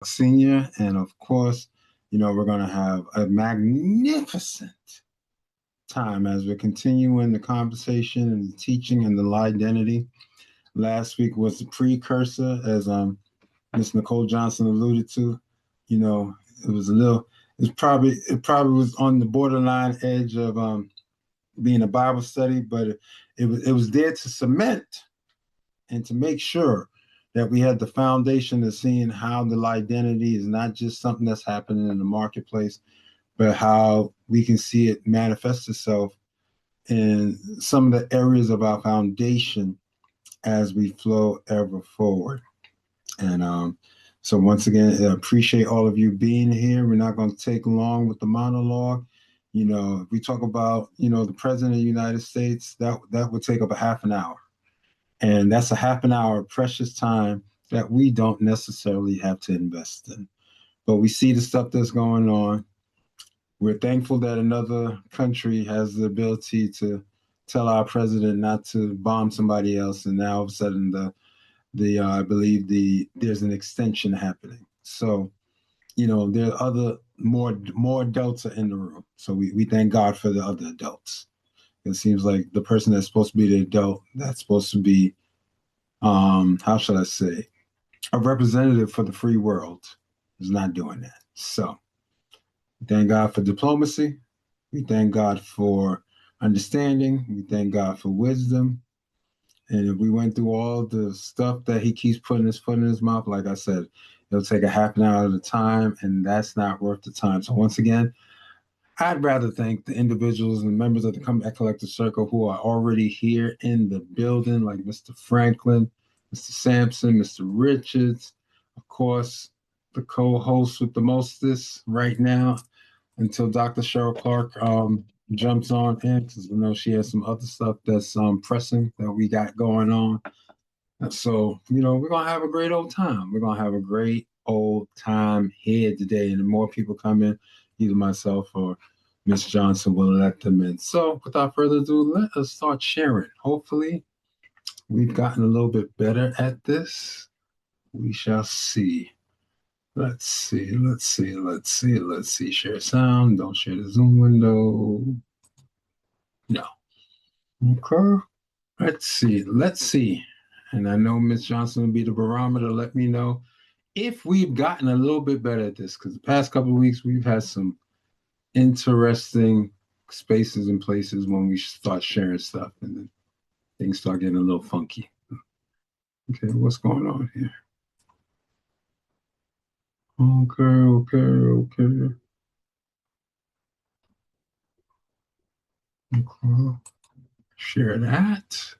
Senior, and of course, we're going to have a magnificent time as we're continuing the conversation and the teaching and the lie-identity. Last week was the precursor, as Miss Nicole Johnson alluded to. It was a little. It probably was on the borderline edge of being a Bible study, but it was there to cement and to make sure that we had the foundation of seeing how the identity is not just something that's happening in the marketplace, but how we can see it manifest itself in some of the areas of our foundation as we flow ever forward. And so once again, I appreciate all of you being here. We're not going to take long with the monologue. If we talk about, the President of the United States, that would take up a half an hour. And that's a half an hour of precious time that we don't necessarily have to invest in. But we see the stuff that's going on. We're thankful that another country has the ability to tell our president not to bomb somebody else. And now all of a sudden I believe there's an extension happening. So, there are other more adults are in the room. So we thank God for the other adults. It seems like the person that's supposed to be the adult, that's supposed to be, how should I say, a representative for the free world is not doing that. So we thank God for diplomacy. We thank God for understanding. We thank God for wisdom. And if we went through all the stuff that he keeps putting his foot in his mouth, like I said, it'll take a half an hour at a time, and that's not worth the time. So once again, I'd rather thank the individuals and members of the Comeback Collective Circle who are already here in the building, like Mr. Franklin, Mr. Sampson, Mr. Richards, of course, the co-host with the mostest right now, until Dr. Cheryl Clarke jumps on in, because I know she has some other stuff that's pressing that we got going on. So, we're going to have a great old time. We're going to have a great old time here today. And the more people come in, either myself or Miss Johnson will let them in. So, without further ado, let us start sharing. Hopefully, we've gotten a little bit better at this. We shall see. Let's see. Share sound. Don't share the Zoom window. No. Okay. Let's see. And I know Miss Johnson will be the barometer. Let me know if we've gotten a little bit better at this, because the past couple of weeks we've had some interesting spaces and places when we start sharing stuff, and then things start getting a little funky. Okay, what's going on here? Okay. Share that.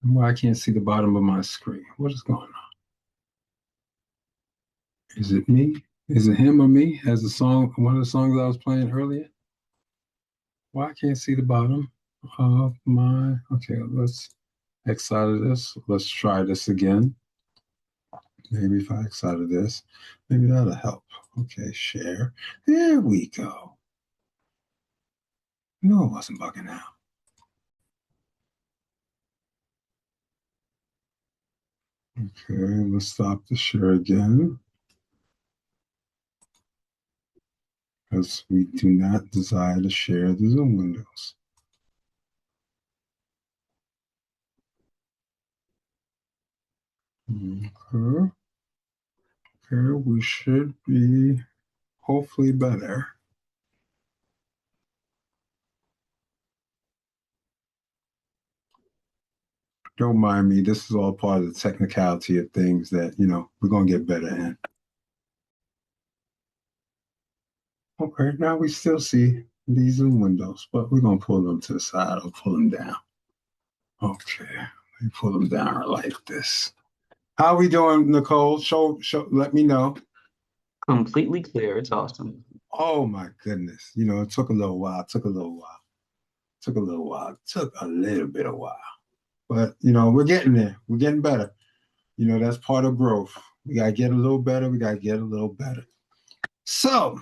Why I can't see the bottom of my screen? What is going on? Is it me? Is it him or me? As the song, one of the songs I was playing earlier? Why I can't see the bottom of my... Okay, let's X out of this. Let's try this again. Maybe if I X out of this, maybe that'll help. Okay, share. There we go. No, it wasn't bugging out. Okay, let's stop the share again, because we do not desire to share the Zoom windows. Okay, we should be hopefully better. Don't mind me. This is all part of the technicality of things that, we're going to get better in. Okay, now we still see these Zoom windows, but we're going to pull them to the side or pull them down. Okay, let me pull them down like this. How are we doing, Nicole? Show, let me know. Completely clear. It's awesome. Oh my goodness. It took a little while. Took a little bit of while. But, we're getting there. We're getting better. That's part of growth. We got to get a little better. So,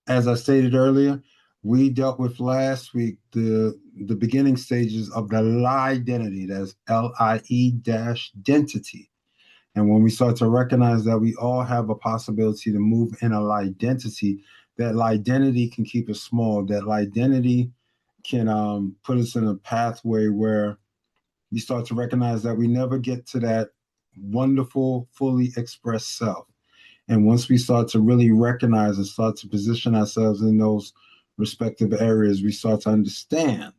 as I stated earlier, we dealt with last week the beginning stages of the lie-identity. That's LIE-dentity. And when we start to recognize that we all have a possibility to move in a identity, that identity can keep us small, that identity can put us in a pathway where we start to recognize that we never get to that wonderful, fully expressed self. And once we start to really recognize and start to position ourselves in those respective areas, we start to understand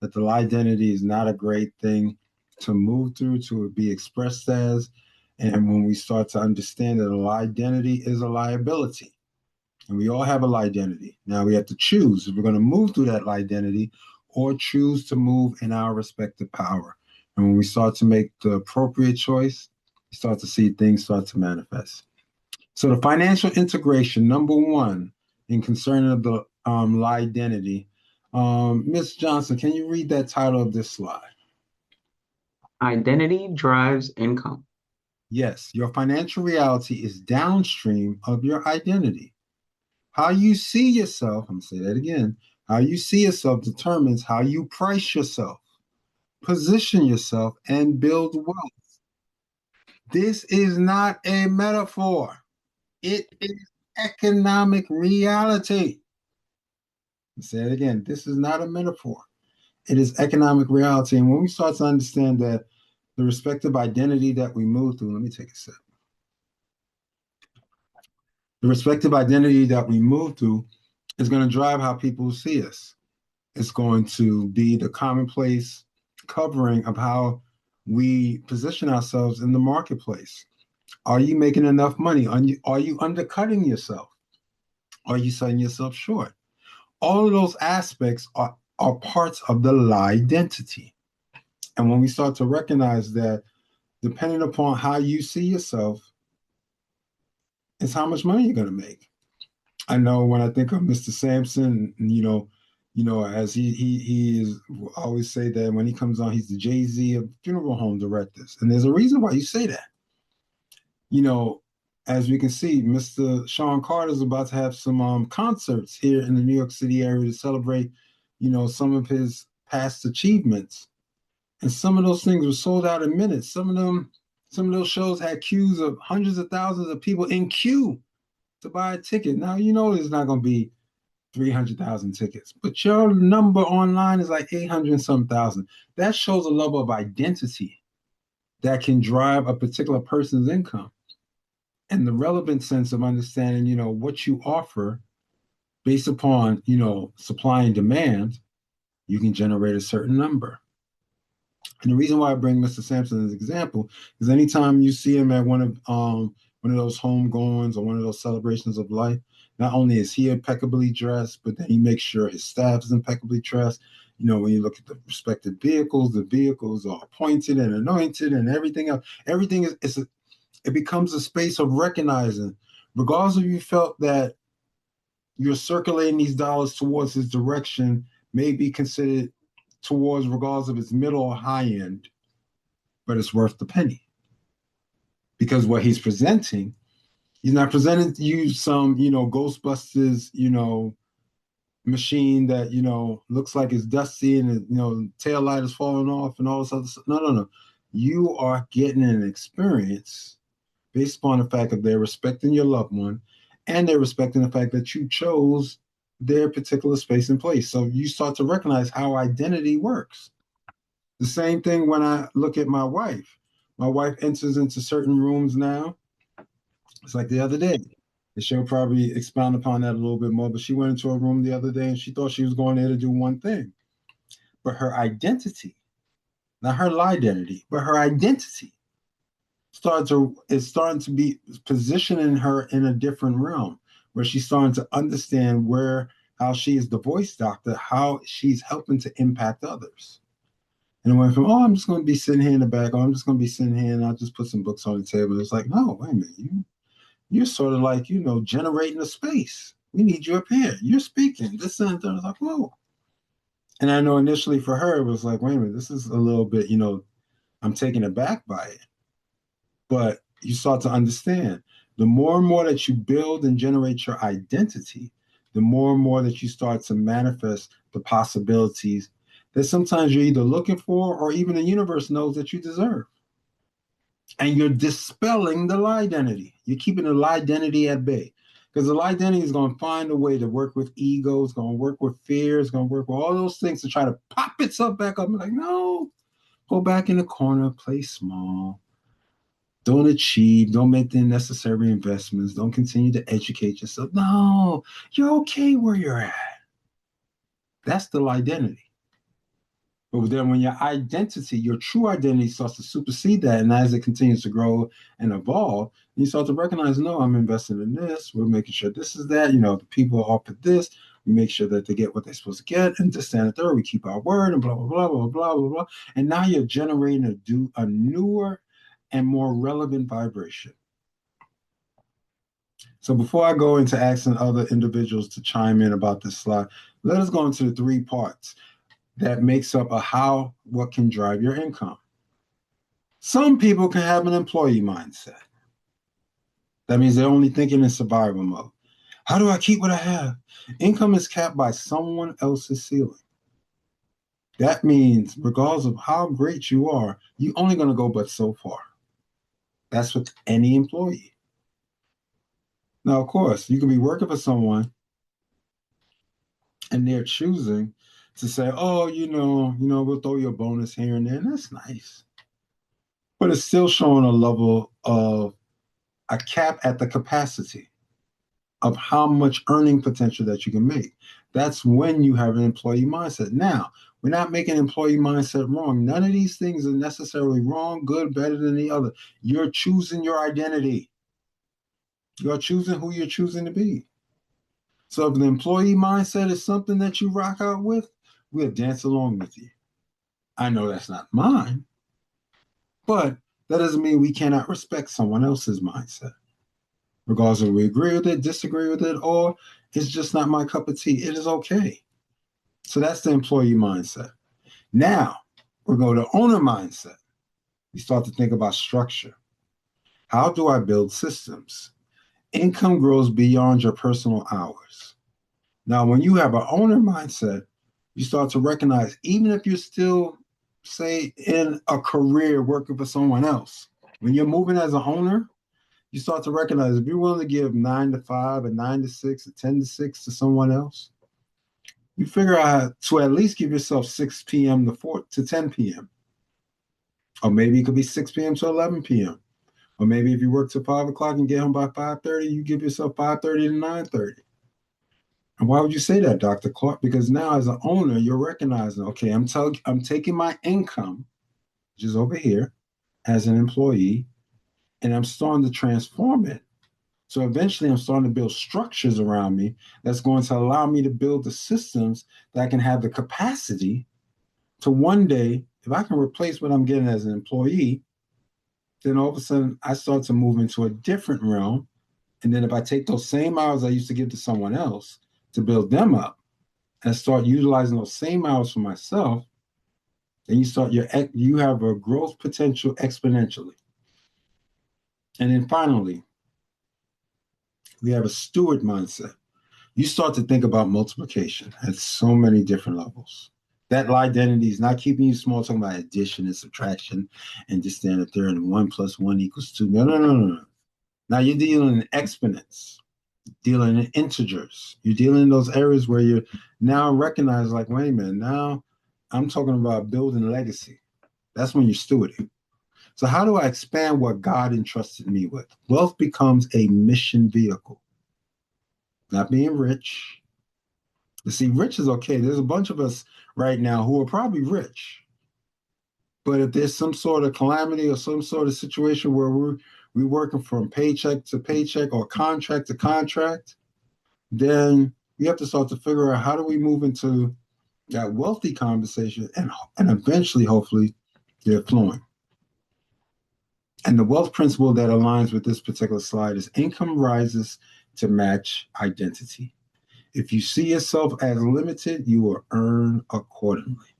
that the identity is not a great thing to move through, to be expressed as. And when we start to understand that a identity is a liability, and we all have a identity. Now we have to choose if we're going to move through that identity or choose to move in our respective power. And when we start to make the appropriate choice, we start to see things start to manifest. So the financial integration, number one, in concerning of the identity. Ms. Johnson, can you read that title of this slide? Identity drives income. Yes, your financial reality is downstream of your identity. How you see yourself, I'm going to say that again, how you see yourself determines how you price yourself, position yourself, and build wealth. This is not a metaphor. It is economic reality. I'll say it again. This is not a metaphor. It is economic reality. And when we start to understand that the respective identity that we move through, let me take a sip. The respective identity that we move through is going to drive how people see us. It's going to be the commonplace covering of how we position ourselves in the marketplace. Are you making enough money? Are you undercutting yourself? Are you selling yourself short? All of those aspects are parts of the lie identity. And when we start to recognize that, depending upon how you see yourself, is how much money you're going to make. I know when I think of Mr. Sampson, as he is, I always say that when he comes on, he's the Jay-Z of funeral home directors, and there's a reason why you say that. As we can see, Mr. Sean Carter is about to have some concerts here in the New York City area to celebrate, some of his past achievements, and some of those things were sold out in minutes. Some of those shows had queues of hundreds of thousands of people in queue to buy a ticket. Now, there's not going to be 300,000 tickets, but your number online is like 800 and some thousand. That shows a level of identity that can drive a particular person's income. And the relevant sense of understanding, what you offer based upon, supply and demand, you can generate a certain number. And the reason why I bring Mr. Sampson as an example is anytime you see him at one of those home goings or one of those celebrations of life, not only is he impeccably dressed, but then he makes sure his staff is impeccably dressed. When you look at the respective vehicles, the vehicles are appointed and anointed and everything else. Everything it becomes a space of recognizing, regardless of you felt that you're circulating these dollars towards his direction, may be considered towards regardless of its middle or high end, but it's worth the penny. Because what he's presenting, he's not presenting to you some, Ghostbusters, machine that, looks like it's dusty and, tail light is falling off and all this other stuff. No. You are getting an experience based upon the fact that they're respecting your loved one and they're respecting the fact that you chose their particular space and place. So you start to recognize how identity works. The same thing when I look at my wife. My wife enters into certain rooms now. It's like the other day. And she'll probably expound upon that a little bit more, but she went into a room the other day and she thought she was going there to do one thing. But her identity, not her identity, but her identity is starting to be positioning her in a different realm where she's starting to understand how she is the voice doctor, how she's helping to impact others. And it went from, I'm just going to be sitting here in the back, I'm just going to be sitting here and I'll just put some books on the table. It's like, no, wait a minute. You're sort of like, generating a space. We need you up here. You're speaking. This and that. I was like, whoa. And I know initially for her, it was like, wait a minute, this is a little bit, I'm taken aback by it. But you start to understand the more and more that you build and generate your identity, the more and more that you start to manifest the possibilities that sometimes you're either looking for or even the universe knows that you deserve. And you're dispelling the lie-identity. You're keeping the lie-identity at bay. Because the lie-identity is going to find a way to work with ego, it's going to work with fear, it's going to work with all those things to try to pop itself back up. I'm like, no, go back in the corner, play small. Don't achieve, don't make the necessary investments, don't continue to educate yourself. No, you're okay where you're at. That's the identity. But then when your identity, your true identity starts to supersede that, and as it continues to grow and evolve, you start to recognize, no, I'm investing in this. We're making sure this is that. The people offer this. We make sure that they get what they're supposed to get. And this, and the third, we keep our word and blah, blah, blah, blah, blah, blah, blah. And now you're generating a newer and more relevant vibration. So before I go into asking other individuals to chime in about this slide, let us go into the 3 parts that makes up what can drive your income. Some people can have an employee mindset. That means they're only thinking in survival mode. How do I keep what I have? Income is capped by someone else's ceiling. That means regardless of how great you are, you're only going to go but so far. That's with any employee. Now, of course, you can be working for someone and they're choosing to say, oh, we'll throw you a bonus here and there, and that's nice. But it's still showing a level of a cap at the capacity of how much earning potential that you can make. That's when you have an employee mindset. Now, we're not making employee mindset wrong. None of these things are necessarily wrong, good, better than the other. You're choosing your identity. You're choosing who you're choosing to be. So if the employee mindset is something that you rock out with, we'll dance along with you. I know that's not mine, but that doesn't mean we cannot respect someone else's mindset. Regardless of we agree with it, disagree with it, or it's just not my cup of tea. It is okay. So that's the employee mindset. Now, we're going to owner mindset. We start to think about structure. How do I build systems? Income grows beyond your personal hours. Now, when you have an owner mindset, you start to recognize, even if you're still, say, in a career working for someone else, when you're moving as an owner, you start to recognize if you're willing to give 9 to 5, a 9 to 6, a 10 to 6 to someone else, you figure out to at least give yourself 6 p.m. to 10 p.m. Or maybe it could be 6 p.m. to 11 p.m. Or maybe if you work till 5 o'clock and get home by 5:30, you give yourself 5:30 to 9:30. And why would you say that, Dr. Clarke? Because now as an owner, you're recognizing, okay, I'm taking my income, which is over here, as an employee, and I'm starting to transform it. So eventually I'm starting to build structures around me that's going to allow me to build the systems that can have the capacity to one day, if I can replace what I'm getting as an employee, then all of a sudden I start to move into a different realm. And then if I take those same hours I used to give to someone else to build them up and start utilizing those same hours for myself, then you have a growth potential exponentially. And then finally, we have a steward mindset. You start to think about multiplication at so many different levels. That identity is not keeping you small, talking about addition and subtraction and just standing there and 1 + 1 = 2. No, no, no, no, no. Now you're dealing in exponents, dealing in integers. You're dealing in those areas where you're now recognize, like, wait a minute, now I'm talking about building legacy. That's when you're stewarding. So how do I expand what God entrusted me with? Wealth becomes a mission vehicle. Not being rich. You see, rich is okay. There's a bunch of us right now who are probably rich. But if there's some sort of calamity or some sort of situation where we're working from paycheck to paycheck or contract to contract, then we have to start to figure out how do we move into that wealthy conversation and eventually, hopefully, they're flowing. And the wealth principle that aligns with this particular slide is income rises to match identity. If you see yourself as limited, you will earn accordingly.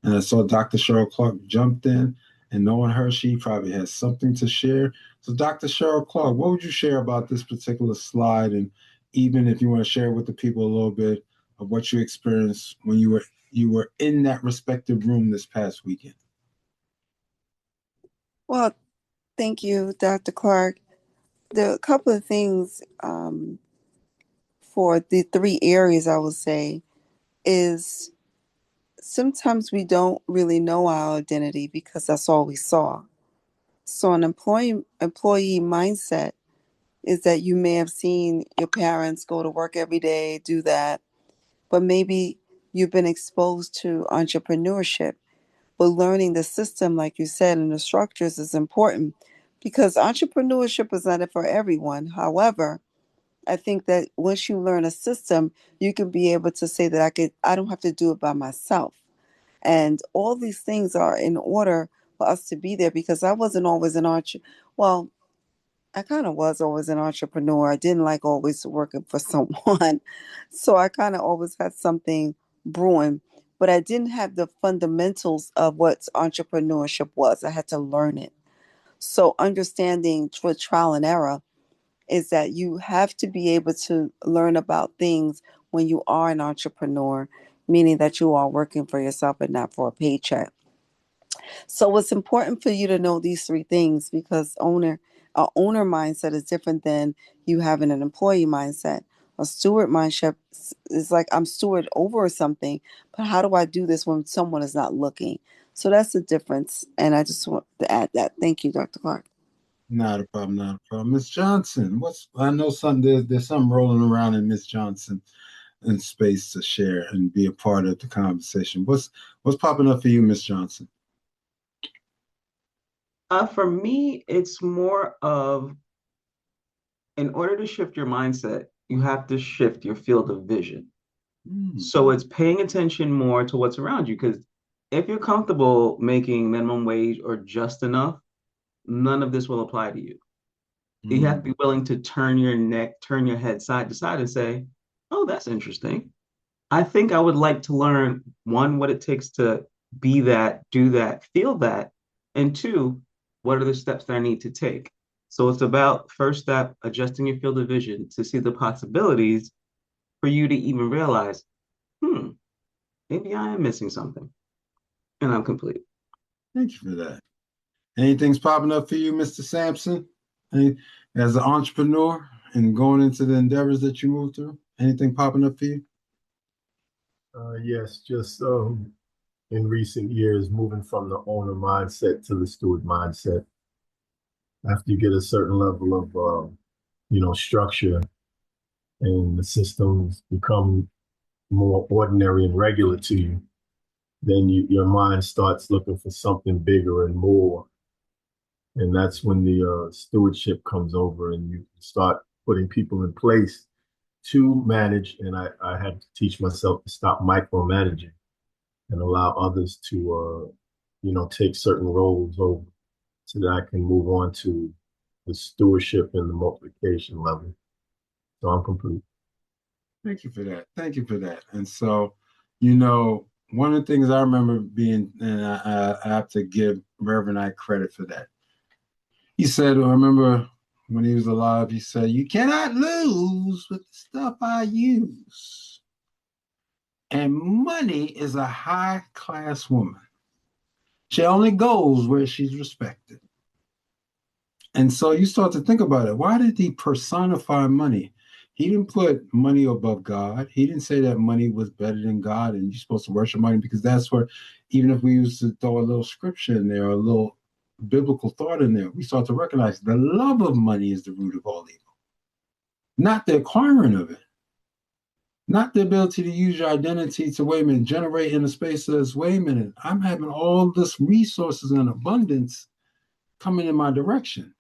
And I saw Dr. Cheryl Clarke jumped in, and knowing her, she probably has something to share. So Dr. Cheryl Clarke, what would you share about this particular slide? And even if you want to share with the people a little bit of what you experienced when you were in that respective room this past weekend. Well, Thank you, Dr. Clark. There are a couple of things for the three areas I would say is sometimes we don't really know our identity because that's all we saw. So an employee mindset is that you may have seen your parents go to work every day, do that, but maybe you've been exposed to entrepreneurship. But learning the system, like you said, and the structures is important because entrepreneurship is not for everyone. However, I think that once you learn a system, you can be able to say that I don't have to do it by myself. And all these things are in order for us to be there because I wasn't always well, I kind of was always an entrepreneur. I didn't like always working for someone. So I kind of always had something brewing, but I didn't have the fundamentals of what entrepreneurship was. I had to learn it. So understanding with trial and error is that you have to be able to learn about things when you are an entrepreneur, meaning that you are working for yourself and not for a paycheck. So it's important for you to know these three things because owner mindset is different than you having an employee mindset. A steward mindset is like I'm steward over something, but how do I do this when someone is not looking? So that's the difference. And I just want to add that. Thank you, Dr. Clark. Not a problem, not a problem. Miss Johnson, I know there's something rolling around in Miss Johnson in space to share and be a part of the conversation. What's popping up for you, Miss Johnson? For me, it's more of in order to shift your mindset, you have to shift your field of vision. Mm. So it's paying attention more to what's around you because if you're comfortable making minimum wage or just enough, none of this will apply to you. You have to be willing to turn your head side to side and say, oh, that's interesting. I think I would like to learn one, what it takes to be that, do that, feel that, and two, what are the steps that I need to take? So it's about first step, adjusting your field of vision to see the possibilities for you to even realize, hmm, maybe I am missing something. And I'm complete. Thank you for that. Anything's popping up for you, Mr. Sampson? As an entrepreneur and going into the endeavors that you move through? Anything popping up for you? Yes, just in recent years, moving from the owner mindset to the steward mindset. After you get a certain level of, structure and the systems become more ordinary and regular to you, then your mind starts looking for something bigger and more. And that's when the stewardship comes over and you start putting people in place to manage. And I had to teach myself to stop micromanaging and allow others to, take certain roles over so that I can move on to the stewardship and the multiplication level. So I'm complete. Thank you for that. Thank you for that. And so, one of the things I remember being, and I have to give Reverend I credit for that. He said, I remember when he was alive, he said, you cannot lose with the stuff I use. And money is a high class woman. She only goes where she's respected. And so you start to think about it. Why did he personify money? He didn't put money above God. He didn't say that money was better than God and you're supposed to worship money because that's where, even if we used to throw a little scripture in there, or a little biblical thought in there, we start to recognize the love of money is the root of all evil, not the acquiring of it, not the ability to use your identity to, wait a minute, generate in a space that's, wait a minute, I'm having all this resources and abundance coming in my direction.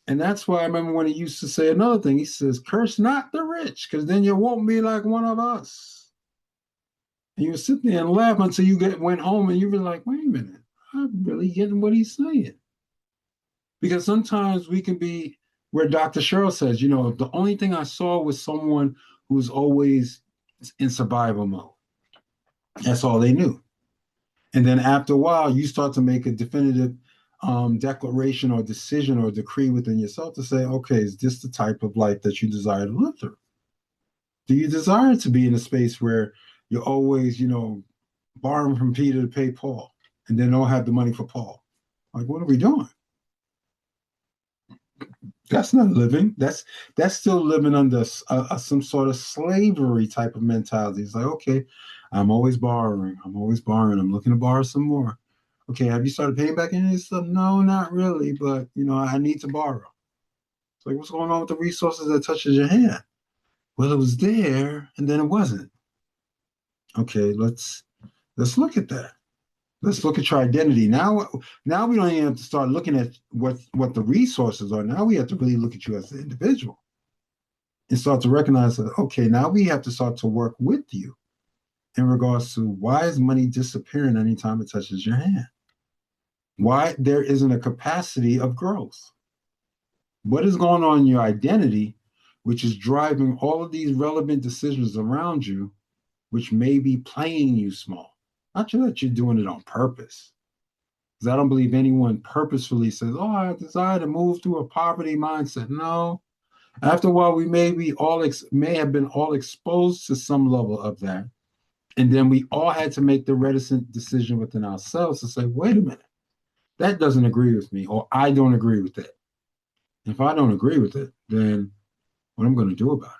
And that's why I remember when he used to say another thing. He says, curse not the rich, because then you won't be like one of us. And you would sit there and laugh until you went home and you were like, wait a minute, I'm really getting what he's saying. Because sometimes we can be where Dr. Cheryl says, the only thing I saw was someone who's always in survival mode. That's all they knew. And then after a while, you start to make a definitive declaration or decision or decree within yourself to say, okay, is this the type of life that you desire to live through? Do you desire to be in a space where you're always, borrowing from Peter to pay Paul and then don't have the money for Paul? Like, what are we doing? That's not living. That's still living under some sort of slavery type of mentality. It's like, okay, I'm always borrowing. I'm always borrowing. I'm looking to borrow some more. Okay, have you started paying back any of this stuff? No, not really, but I need to borrow. It's like, what's going on with the resources that touches your hand? Well, it was there and then it wasn't. Okay, let's look at that. Let's look at your identity. Now we don't even have to start looking at what the resources are. Now we have to really look at you as an individual and start to recognize that, okay, now we have to start to work with you in regards to why is money disappearing anytime it touches your hand? Why there isn't a capacity of growth? What is going on in your identity, which is driving all of these relevant decisions around you, which may be playing you small? Not just that you're doing it on purpose. Because I don't believe anyone purposefully says, oh, I desire to move through a poverty mindset. No. After a while, we may have been all exposed to some level of that. And then we all had to make the reticent decision within ourselves to say, wait a minute, that doesn't agree with me, or I don't agree with it. If I don't agree with it, then what am I going to do about it?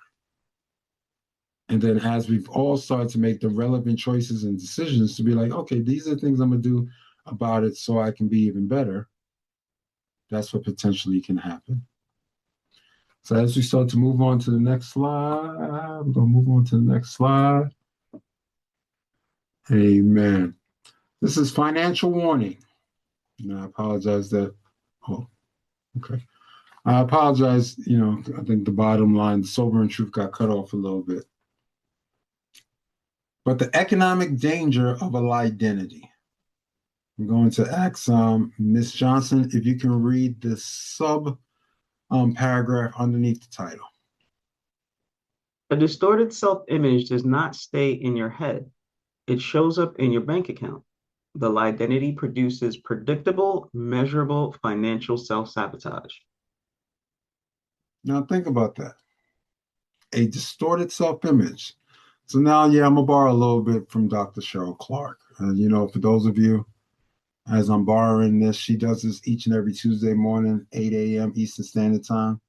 And then as we've all started to make the relevant choices and decisions to be like, okay, these are the things I'm going to do about it so I can be even better, that's what potentially can happen. So as we start to move on to the next slide, we're going to move on to the next slide. Amen. This is financial warning. And I apologize that, oh, okay. I apologize, I think the bottom line, the sobering truth got cut off a little bit. But the economic danger of a lie-identity. I'm going to ask Ms. Johnson if you can read the sub paragraph underneath the title. A distorted self-image does not stay in your head. It shows up in your bank account. The lie-identity produces predictable, measurable financial self-sabotage. Now think about that. A distorted self-image. So now, I'm going to borrow a little bit from Dr. Cheryl Clarke. For those of you, as I'm borrowing this, she does this each and every Tuesday morning, 8 a.m. Eastern Standard Time.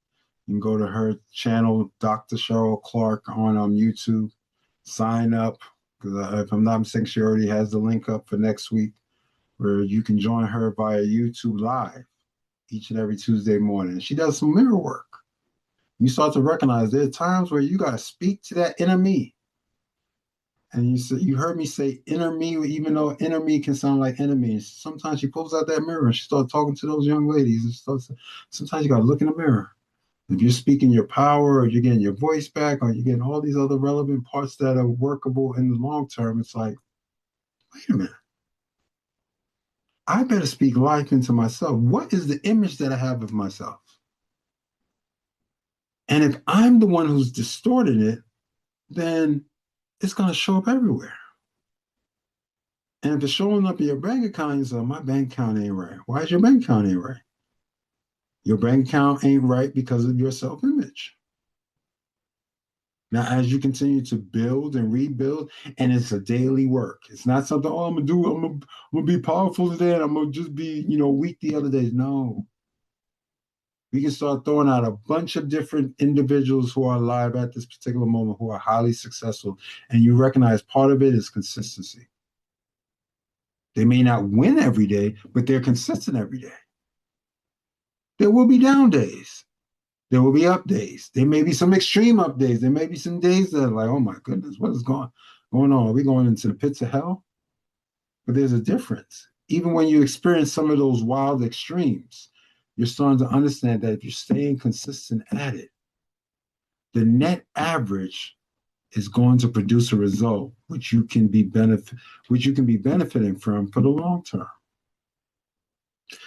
You can go to her channel, Dr. Cheryl Clarke, on YouTube. Sign up, because if I'm not mistaken, she already has the link up for next week, where you can join her via YouTube Live each and every Tuesday morning. She does some mirror work. You start to recognize there are times where you got to speak to that inner me. And you heard me say inner me, even though inner me can sound like enemy. Sometimes she pulls out that mirror and she starts talking to those young ladies. And sometimes you got to look in the mirror. If you're speaking your power, or you're getting your voice back, or you're getting all these other relevant parts that are workable in the long term, it's like, wait a minute. I better speak life into myself. What is the image that I have of myself? And if I'm the one who's distorting it, then it's going to show up everywhere. And if it's showing up in your bank account, you say, my bank account ain't right. Why is your bank account ain't right? Your bank account ain't right because of your self-image. Now, as you continue to build and rebuild, and it's a daily work. It's not something, I'm going to be powerful today and I'm going to just be, weak the other days. No. We can start throwing out a bunch of different individuals who are alive at this particular moment who are highly successful. And you recognize part of it is consistency. They may not win every day, but they're consistent every day. There will be down days. There will be up days. There may be some extreme up days. There may be some days that are like, oh my goodness, what is going on? Are we going into the pits of hell? But there's a difference. Even when you experience some of those wild extremes, you're starting to understand that if you're staying consistent at it, the net average is going to produce a result which you can be benefiting from for the long term.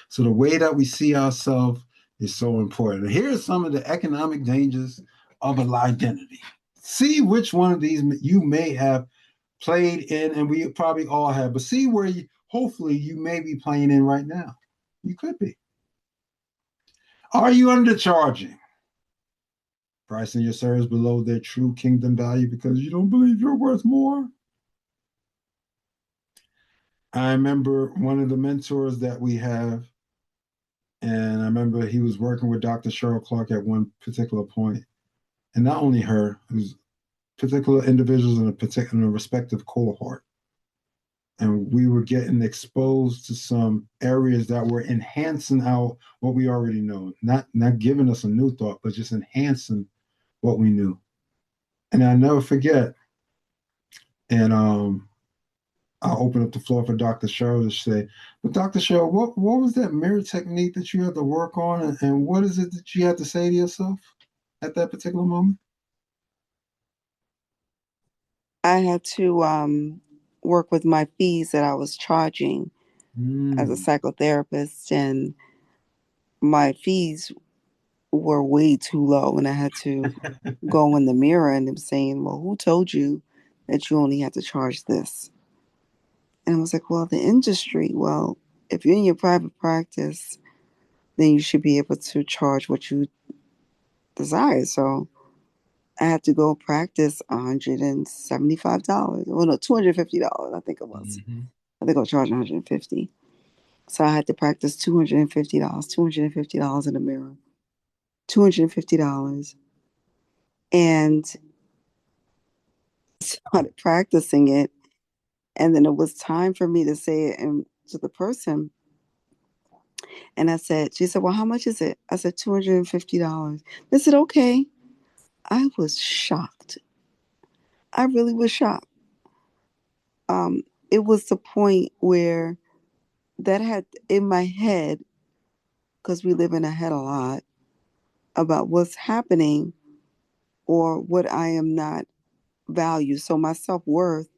So the way that we see ourselves is so important. Here are some of the economic dangers of a lie-identity. See which one of these you may have played in, and we probably all have, but see where hopefully you may be playing in right now. You could be. Are you undercharging? Pricing your service below their true kingdom value because you don't believe you're worth more? I remember one of the mentors that we have, And I remember he was working with Dr. Cheryl Clarke at one particular point. And not only her, it was particular individuals in a respective cohort. And we were getting exposed to some areas that were enhancing what we already know, not giving us a new thought, but just enhancing what we knew. And I never forget. And I'll open up the floor for Dr. Cheryl to say, but Dr. Cheryl, what was that mirror technique that you had to work on, and what is it that you had to say to yourself at that particular moment? I had to work with my fees that I was charging as a psychotherapist, and my fees were way too low, and I had to go in the mirror and them saying, well, who told you that you only had to charge this? And I was like, well, the industry. Well, if you're in your private practice, then you should be able to charge what you desire. So I had to go practice $175. Well, no, $250, I think it was. Mm-hmm. I think I was charging $150. So I had to practice $250, $250 in the mirror, $250. And started practicing it. And then it was time for me to say it to the person. And she said, well, how much is it? I said, $250. They said, okay. I was shocked. I really was shocked. It was the point where that had in my head, because we live in a head a lot, about what's happening or what I am not valued. So my self-worth,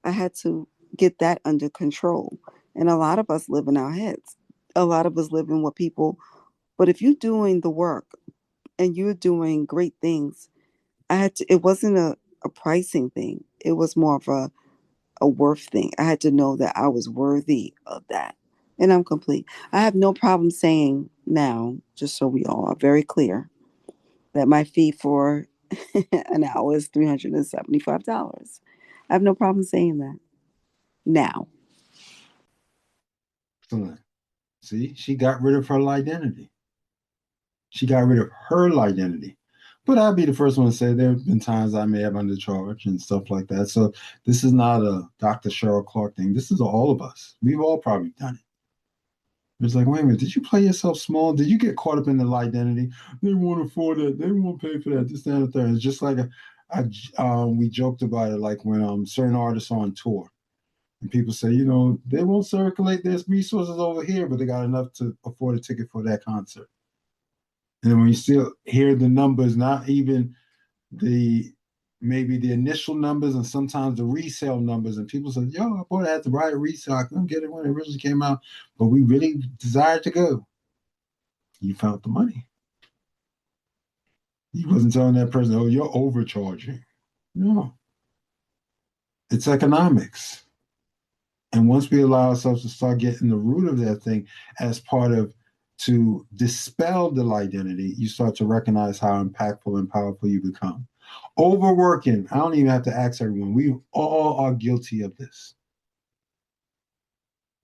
I had to get that under control. And a lot of us live in our heads. A lot of us live in what people, but if you're doing the work and you're doing great things, it wasn't a pricing thing. It was more of a worth thing. I had to know that I was worthy of that. And I'm complete. I have no problem saying now, just so we all are very clear, that my fee for an hour is $375. I have no problem saying that now. Excellent. See, she got rid of her identity. She got rid of her identity. But I'll be the first one to say there have been times I may have undercharged and stuff like that. So this is not a Dr. Cheryl Clarke thing. This is all of us. We've all probably done it. It's like, wait a minute, did you play yourself small? Did you get caught up in the identity? They won't afford it. They won't pay for that. This, that, and the third. It's just like we joked about it, like when certain artists are on tour. And people say, they won't circulate their resources over here, but they got enough to afford a ticket for that concert. And when you still hear the numbers, not even maybe the initial numbers and sometimes the resale numbers, and people say, yo, I bought it at the right resale. I couldn't get it when it originally came out, but we really desired to go. You found the money. You wasn't telling that person, oh, you're overcharging. No. It's economics. And once we allow ourselves to start getting the root of that thing as part of to dispel the identity, you start to recognize how impactful and powerful you become. Overworking. I don't even have to ask everyone. We all are guilty of this.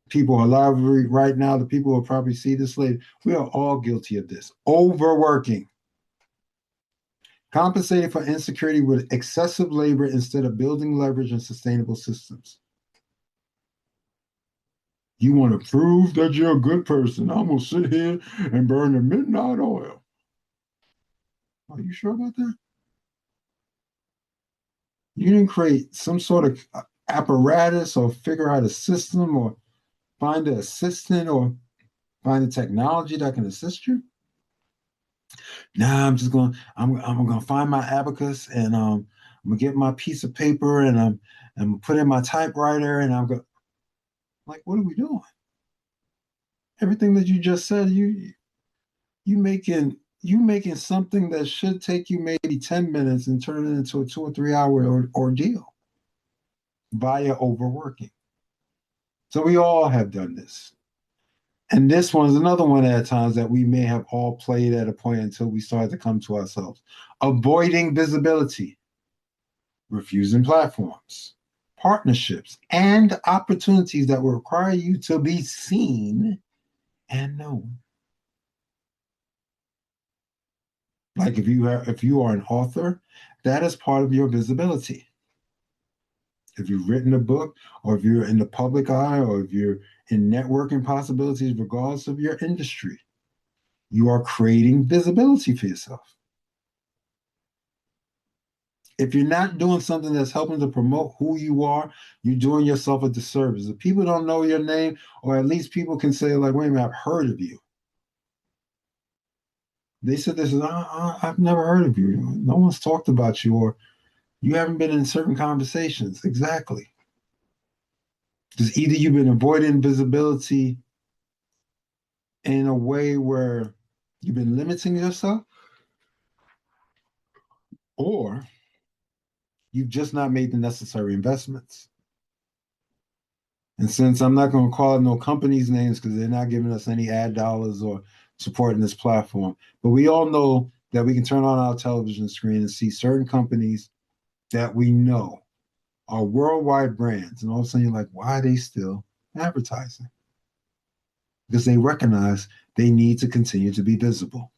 People are alive right now. The people will probably see this later. We are all guilty of this. Overworking. Compensating for insecurity with excessive labor instead of building leverage and sustainable systems. You want to prove that you're a good person. I'm going to sit here and burn the midnight oil. Are you sure about that? You didn't create some sort of apparatus or figure out a system or find an assistant or find a technology that can assist you? Nah, I'm gonna find my abacus and I'm gonna get my piece of paper and I'm gonna put in my typewriter and I'm going like, what are we doing? Everything that you just said, you making something that should take you maybe 10 minutes and turn it into a 2 or 3 hour ordeal via overworking. So we all have done this. And this one's another one at times that we may have all played at a point until we started to come to ourselves. Avoiding visibility, refusing platforms, partnerships, and opportunities that will require you to be seen and known. Like if you are an author, that is part of your visibility. If you've written a book, or if you're in the public eye, or if you're in networking possibilities, regardless of your industry, you are creating visibility for yourself. If you're not doing something that's helping to promote who you are, you're doing yourself a disservice. If people don't know your name, or at least people can say, like, wait a minute, I've heard of you. They said this, I've never heard of you. No one's talked about you, or you haven't been in certain conversations. Exactly. Because either you've been avoiding visibility in a way where you've been limiting yourself, or you've just not made the necessary investments. And since I'm not going to call out no companies' names because they're not giving us any ad dollars or supporting this platform, but we all know that we can turn on our television screen and see certain companies that we know are worldwide brands. And all of a sudden you're like, why are they still advertising? Because they recognize they need to continue to be visible.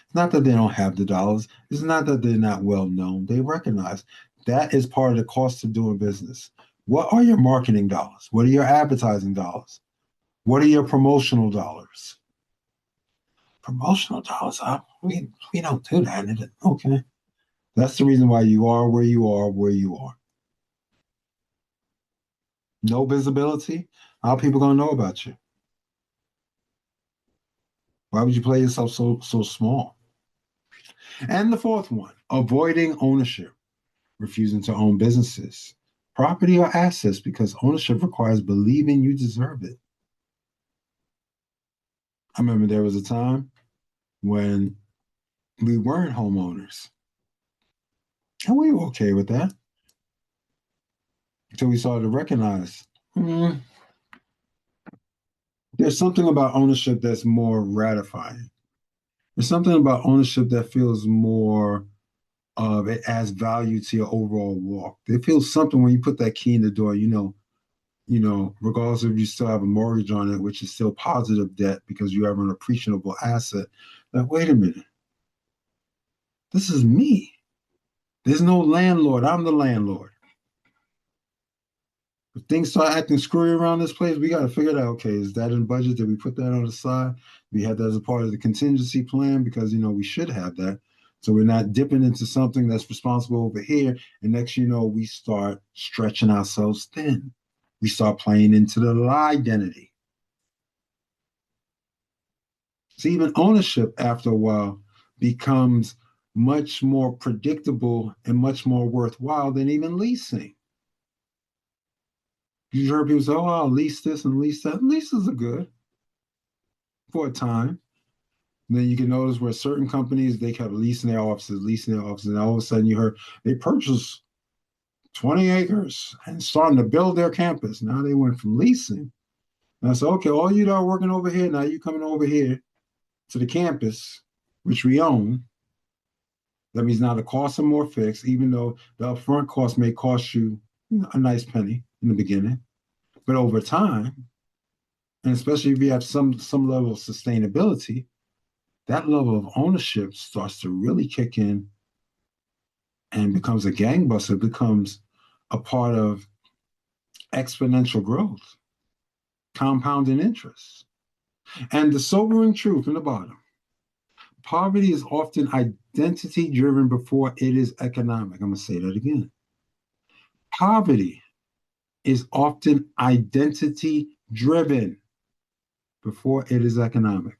It's not that they don't have the dollars. It's not that they're not well known. They recognize that is part of the cost of doing business. What are your marketing dollars? What are your advertising dollars? What are your promotional dollars? Promotional dollars, we don't do that. Okay. That's the reason why you are where you are, where you are. No visibility. How are people going to know about you? Why would you play yourself so small? And the fourth one, avoiding ownership, refusing to own businesses, property, or assets because ownership requires believing you deserve it. I remember there was a time when we weren't homeowners. And we were okay with that until we started to recognize there's something about ownership that's more ratifying. There's something about ownership that feels more of it adds value to your overall walk. It feels something when you put that key in the door, regardless if you still have a mortgage on it, which is still positive debt because you have an appreciable asset. Like, wait a minute. This is me. There's no landlord. I'm the landlord. If things start acting screwy around this place, we got to figure it out. Okay, is that in budget? Did we put that on the side? We had that as a part of the contingency plan because, we should have that. So we're not dipping into something that's responsible over here. And next, we start stretching ourselves thin. We start playing into the lie-dentity. So even ownership after a while becomes much more predictable and much more worthwhile than even leasing. You've heard people say, oh, I'll lease this and lease that. Leases are good for a time. And then you can notice where certain companies, they kept leasing their offices, and all of a sudden you heard they purchased 20 acres and starting to build their campus. Now they went from leasing. And I said, okay, all you that are working over here, now you coming over here to the campus, which we own. That means now the costs are more fixed, even though the upfront cost may cost you a nice penny in the beginning. But over time, and especially if you have some level of sustainability, that level of ownership starts to really kick in and becomes a gangbuster, becomes a part of exponential growth, compounding interest. And the sobering truth in the bottom, poverty is often identity driven before it is economic. I'm going to say that again. Poverty is often identity driven before it is economic.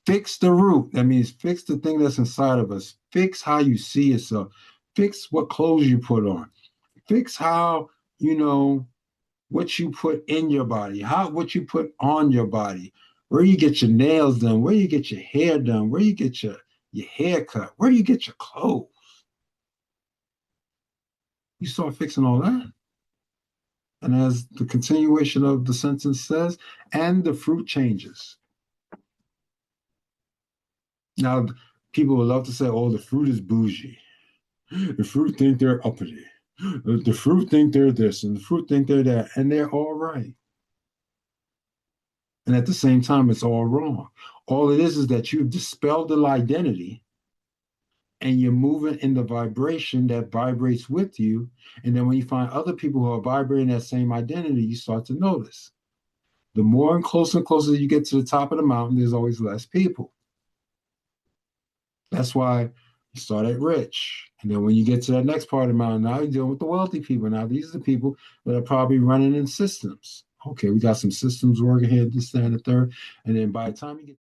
Fix the root. That means fix the thing that's inside of us. Fix how you see yourself. Fix what clothes you put on. Fix how, what you put in your body, what you put on your body, where you get your nails done, where you get your hair done, where you get your hair cut, where you get your clothes. You start fixing all that. And as the continuation of the sentence says, and the fruit changes. Now, people would love to say, oh, the fruit is bougie. The fruit think they're uppity. The fruit think they're this, and the fruit think they're that, and they're all right. And at the same time, it's all wrong. All it is that you've dispelled the identity and you're moving in the vibration that vibrates with you. And then when you find other people who are vibrating that same identity, you start to notice. The more and closer you get to the top of the mountain, there's always less people. That's why you start at rich. And then when you get to that next part of the mountain, now you're dealing with the wealthy people. Now these are the people that are probably running in systems. Okay, we got some systems working here, this, that, and the third. And then by the time you get